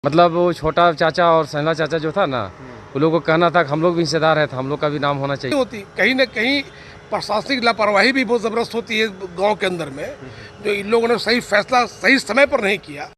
मतलब वो छोटा चाचा और सैला चाचा जो था ना, वो लोगों को कहना था कि हम लोग भी हिस्सेदार है, तो हम लोग का भी नाम होना चाहिए। होती कहीं ना कहीं प्रशासनिक लापरवाही भी बहुत ज़बरदस्त होती है गांव के अंदर में, जो इन लोगों ने सही फैसला सही समय पर नहीं किया।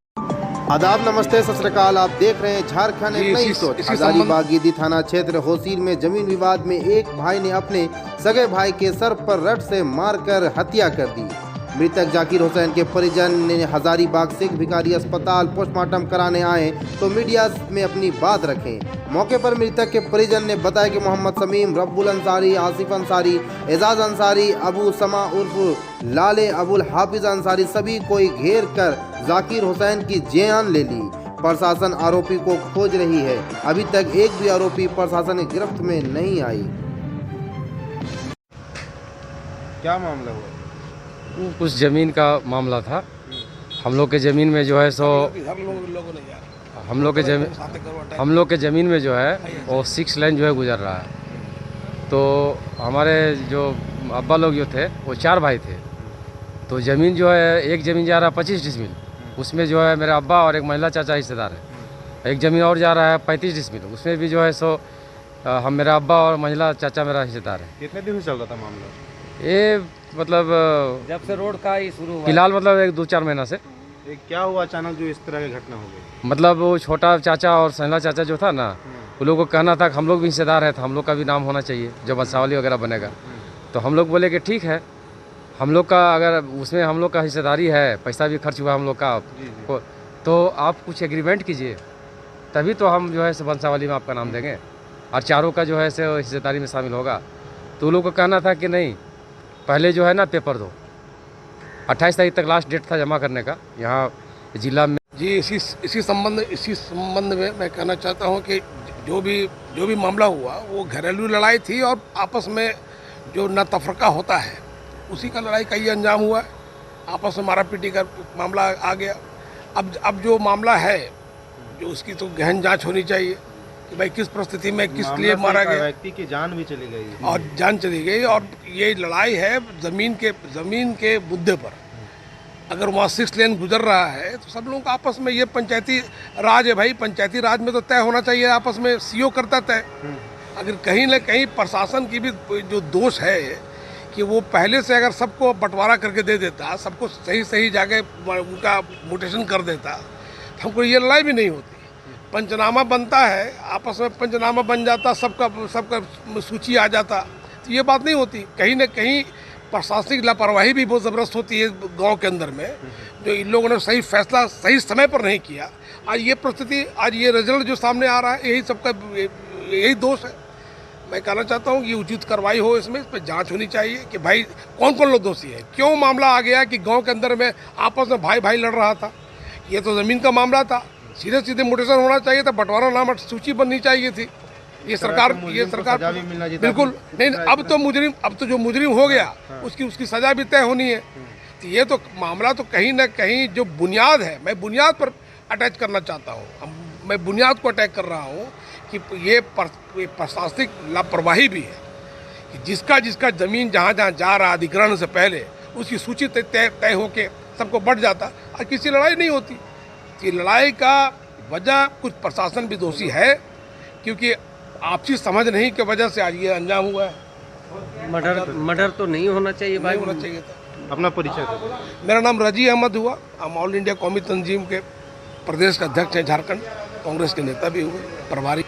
आदाब, नमस्ते, सत श्री अकाल। आप देख रहे हैं झारखंड एक नई सोच। हजारीबाग गिद्दी थाना क्षेत्र होसीर में जमीन विवाद में एक भाई ने अपने सगे भाई के सर पर रड से मारकर हत्या कर दी। मृतक जाकिर हुसैन के परिजन ने हजारीबाग सिख भिखारी अस्पताल पोस्टमार्टम कराने आए तो मीडिया में अपनी बात रखें। मौके पर मृतक के परिजन ने बताया कि मोहम्मद समीम, रब्बुल अंसारी, आसिफ अंसारी, एजाज अंसारी, अबू समा उर्फ लाले, अबुल हाफिज अंसारी सभी कोई घेर कर जाकिर हुसैन की जान ले ली। प्रशासन आरोपी को खोज रही है। अभी तक एक भी आरोपी प्रशासन की गिरफ्त में नहीं आई। क्या मामला हुआ? कुछ ज़मीन का मामला था। हम लोग के ज़मीन में जो है सो हम लोग के ज़मीन में जो है वो 6 लाइन जो है गुजर रहा है। तो हमारे जो अब्बा लोग जो थे वो 4 भाई थे। तो ज़मीन जो है, एक ज़मीन जा रहा है 25 डिसमिल, उसमें जो है मेरा अब्बा और एक महिला चाचा हिस्सेदार है। एक ज़मीन और जा रहा है 35 डिसमिल, उसमें भी जो है सो हम मेरा अब्बा और महिला चाचा मेरा हिस्सेदार है। कितने दिन से चल रहा था मामला? ये मतलब जब से रोड का ही शुरू हुआ, फिलहाल मतलब 1-2-4 महीना से। ये क्या हुआ अचानक जो इस तरह की घटना हो गई? मतलब वो छोटा चाचा और सैला चाचा जो था ना, वो लोगों को कहना था कि हम लोग भी हिस्सेदार है, तो हम लोग का भी नाम होना चाहिए जब वंशावली वगैरह बनेगा। तो हम लोग बोले कि ठीक है, हम लोग का अगर उसमें हम लोग का हिस्सेदारी है, पैसा भी खर्च हुआ हम लोग का, तो आप कुछ एग्रीमेंट कीजिए, तभी तो हम जो है सो वंशावली में आपका नाम देंगे और चारों का जो है सो हिस्सेदारी में शामिल होगा। तो लोगों को कहना था कि नहीं, पहले जो है ना पेपर दो। 28 तारीख तक लास्ट डेट था जमा करने का यहाँ जिला में। जी, इसी संबंध में मैं कहना चाहता हूं कि जो भी मामला हुआ वो घरेलू लड़ाई थी और आपस में जो न तफरका होता है उसी का लड़ाई का ही अंजाम हुआ है। आपस में मारा पीटी का मामला आ गया। अब जो मामला है, जो उसकी तो गहन जांच होनी चाहिए कि भाई किस परिस्थिति में किस लिए मारा गया। व्यक्ति की जान भी चली गई और जान चली गई। और ये लड़ाई है ज़मीन के मुद्दे पर। अगर वहाँ 6 लेन गुजर रहा है तो सब लोग आपस में, ये पंचायती राज है भाई, पंचायती राज में तो तय होना चाहिए आपस में, सीओ करता तय। अगर कहीं न कहीं प्रशासन की भी जो दोष है कि वो पहले से अगर सबको बंटवारा करके दे देता, सबको सही जगह उनका म्यूटेशन कर देता, तो हमको ये लड़ाई भी नहीं होती। पंचनामा बनता है, आपस में पंचनामा बन जाता, सबका सूची आ जाता, तो ये बात नहीं होती। कहीं न कहीं प्रशासनिक लापरवाही भी बहुत ज़बरदस्त होती है गांव के अंदर में, जो इन लोगों ने सही फैसला सही समय पर नहीं किया। आज ये परिस्थिति, आज ये रिजल्ट जो सामने आ रहा है, यही दोष है। मैं कहना चाहता हूँ कि उचित कार्रवाई हो, इस पर जांच होनी चाहिए कि भाई कौन कौन लोग दोषी है। क्यों मामला आ गया कि गाँव के अंदर में आपस में भाई लड़ रहा था। ये तो ज़मीन का मामला था, सीधे म्यूटेशन होना चाहिए था, बंटवारा नाम सूची बननी चाहिए थी। ये सरकार बिल्कुल नहीं। अब तो जो मुजरिम हो गया, उसकी सजा भी तय होनी है। तो ये तो मामला तो कहीं ना कहीं जो बुनियाद है, मैं बुनियाद पर अटैच करना चाहता हूँ। मैं बुनियाद को अटैक कर रहा हूँ कि ये प्रशासनिक लापरवाही भी है कि जिसका ज़मीन जहाँ जा रहा अधिग्रहण से पहले उसकी सूची तय होके सबको बढ़ जाता और किसी लड़ाई नहीं होती। ये लड़ाई का वजह कुछ प्रशासन भी दोषी है, क्योंकि आपसी समझ नहीं की वजह से आज ये अंजाम हुआ है। मर्डर तो नहीं होना चाहिए भाई, नहीं होना चाहिए था। अपना परिचय दो। मेरा नाम रजी अहमद हुआ। हम ऑल इंडिया कौमी तंजीम के प्रदेश का अध्यक्ष हैं, झारखंड कांग्रेस के नेता भी हुए, प्रभारी।